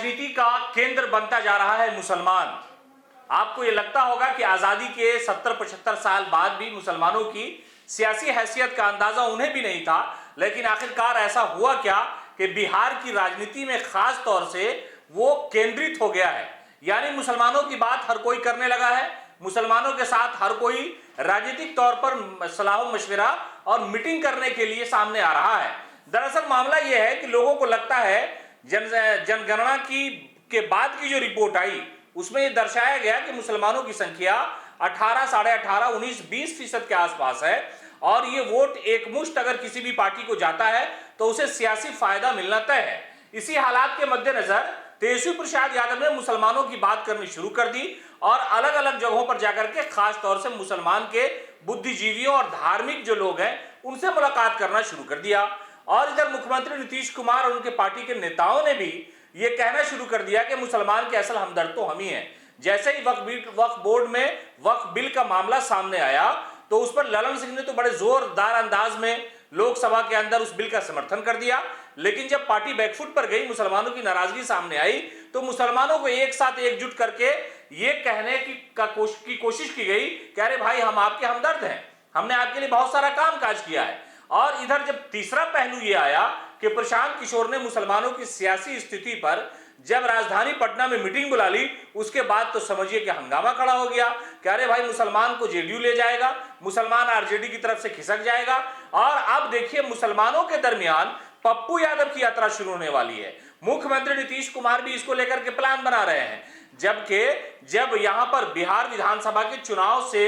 राजनीति का केंद्र बनता जा रहा है मुसलमान। आपको ये लगता होगा कि आजादी के 70-75 साल बाद भी मुसलमानों की सियासी हैसियत का अंदाजा उन्हें भी नहीं था, लेकिन आखिरकार ऐसा हुआ क्या कि बिहार की राजनीति में खास तौर से वो केंद्रित हो गया है। यानी मुसलमानों की बात हर कोई करने लगा है, मुसलमानों के साथ हर कोई राजनीतिक तौर पर सलाह मशविरा और मीटिंग करने के लिए सामने आ रहा है। दरअसल मामला यह है कि लोगों को लगता है जनगणना के बाद की जो रिपोर्ट आई उसमें यह दर्शाया गया कि मुसलमानों की संख्या 18, साढ़े 18, 19, 20% के आसपास है और ये वोट एकमुश्त अगर किसी भी पार्टी को जाता है तो उसे सियासी फायदा मिलना तय है। इसी हालात के मद्देनजर तेजस्वी प्रसाद यादव ने मुसलमानों की बात करनी शुरू कर दी और अलग अलग जगहों पर जाकर के खास तौर से मुसलमान के बुद्धिजीवियों और धार्मिक जो लोग हैं उनसे मुलाकात करना शुरू कर दिया। और इधर मुख्यमंत्री नीतीश कुमार और उनके पार्टी के नेताओं ने भी यह कहना शुरू कर दिया कि मुसलमान के असल हमदर्द तो हम ही हैं। जैसे ही वक्फ बोर्ड में वक्फ बिल का मामला सामने आया तो उस पर ललन सिंह ने तो बड़े जोरदार अंदाज में लोकसभा के अंदर उस बिल का समर्थन कर दिया, लेकिन जब पार्टी बैकफुट पर गई, मुसलमानों की नाराजगी सामने आई तो मुसलमानों को एक साथ एकजुट करके ये कहने की कोशिश की गई कि अरे भाई हम आपके हमदर्द हैं, हमने आपके लिए बहुत सारा काम काज किया है। और इधर जब तीसरा पहलू ये आया कि प्रशांत किशोर ने मुसलमानों की सियासी स्थिति पर जब राजधानी पटना में मीटिंग बुला ली, उसके बाद तो समझिए कि हंगामा खड़ा हो गया कि अरे भाई मुसलमान को जेडीयू ले जाएगा, मुसलमान आरजेडी की तरफ से खिसक जाएगा। और अब देखिए मुसलमानों के दरमियान पप्पू यादव की यात्रा शुरू होने वाली है। मुख्यमंत्री नीतीश कुमार भी इसको लेकर के प्लान बना रहे हैं, जबकि जब यहां पर बिहार विधानसभा के चुनाव से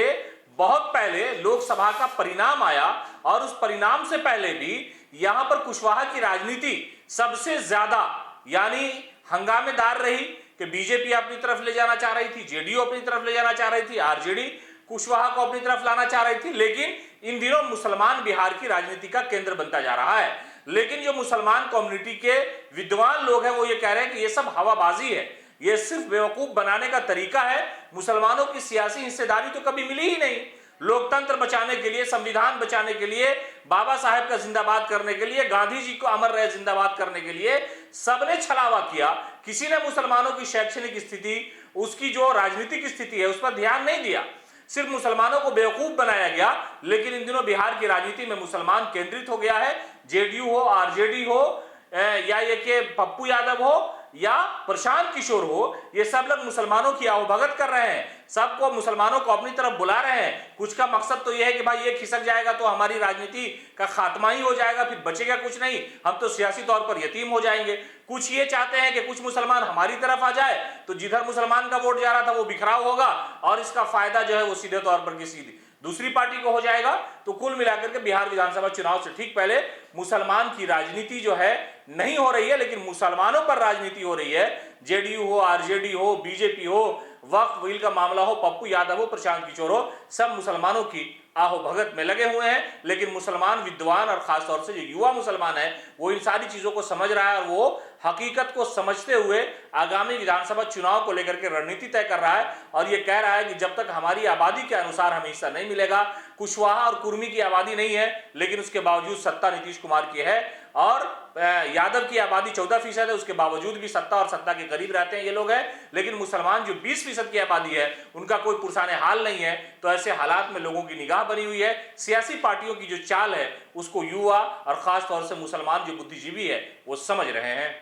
बहुत पहले लोकसभा का परिणाम आया और उस परिणाम से पहले भी यहां पर कुशवाहा की राजनीति सबसे ज्यादा यानी हंगामेदार रही कि बीजेपी अपनी तरफ ले जाना चाह रही थी, जेडीयू अपनी तरफ ले जाना चाह रही थी, आरजेडी कुशवाहा को अपनी तरफ लाना चाह रही थी। लेकिन इन दिनों मुसलमान बिहार की राजनीति का केंद्र बनता जा रहा है। लेकिन जो मुसलमान कम्युनिटी के विद्वान लोग हैं वो ये कह रहे हैं कि ये सब हवाबाजी है, ये सिर्फ बेवकूफ बनाने का तरीका है। मुसलमानों की सियासी हिस्सेदारी तो कभी मिली ही नहीं। लोकतंत्र बचाने के लिए, संविधान बचाने के लिए, बाबा साहेब का जिंदाबाद करने के लिए, गांधी जी को अमर रहे जिंदाबाद करने के लिए सबने छलावा किया। किसी ने मुसलमानों की शैक्षणिक स्थिति, उसकी जो राजनीतिक स्थिति है उस पर ध्यान नहीं दिया, सिर्फ मुसलमानों को बेवकूफ बनाया गया। लेकिन इन दिनों बिहार की राजनीति में मुसलमान केंद्रित हो गया है। जेडीयू हो, आरजेडी हो, या ये कि पप्पू यादव हो या प्रशांत किशोर हो, ये सब लोग मुसलमानों की आवभगत कर रहे हैं, सबको मुसलमानों को अपनी तरफ बुला रहे हैं। कुछ का मकसद तो यह है कि भाई ये खिसक जाएगा तो हमारी राजनीति का खात्मा ही हो जाएगा, फिर बचेगा कुछ नहीं, हम तो सियासी तौर पर यतीम हो जाएंगे। कुछ ये चाहते हैं कि कुछ मुसलमान हमारी तरफ आ जाए तो जिधर मुसलमान का वोट जा रहा था वो बिखराव होगा और इसका फायदा जो है वो सीधे तौर पर किसी दूसरी पार्टी को हो जाएगा। तो कुल मिलाकर के बिहार विधानसभा चुनाव से ठीक पहले मुसलमान की राजनीति जो है नहीं हो रही है, लेकिन मुसलमानों पर राजनीति हो रही है। जेडीयू हो, आरजेडी हो, बीजेपी हो, वक्फ बिल का मामला हो, पप्पू यादव हो, प्रशांत किशोर हो, सब मुसलमानों की आहो भगत में लगे हुए हैं। लेकिन मुसलमान विद्वान और खासतौर से जो युवा मुसलमान है वो इन सारी चीजों को समझ रहा है और वो हकीकत को समझते हुए आगामी विधानसभा चुनाव को लेकर के रणनीति तय कर रहा है और ये कह रहा है कि जब तक हमारी आबादी के अनुसार हमें हिस्सा नहीं मिलेगा, कुशवाहा और कुर्मी की आबादी नहीं है लेकिन उसके बावजूद सत्ता नीतीश कुमार की है और यादव की आबादी 14% है, उसके बावजूद भी सत्ता और सत्ता के करीब रहते हैं ये लोग हैं। लेकिन मुसलमान जो 20% की आबादी है उनका कोई पुरसाने हाल नहीं है। तो ऐसे हालात में लोगों की निगाह बनी हुई है। सियासी पार्टियों की जो चाल है उसको युवा और खास तौर से मुसलमान जो बुद्धिजीवी है वो समझ रहे हैं।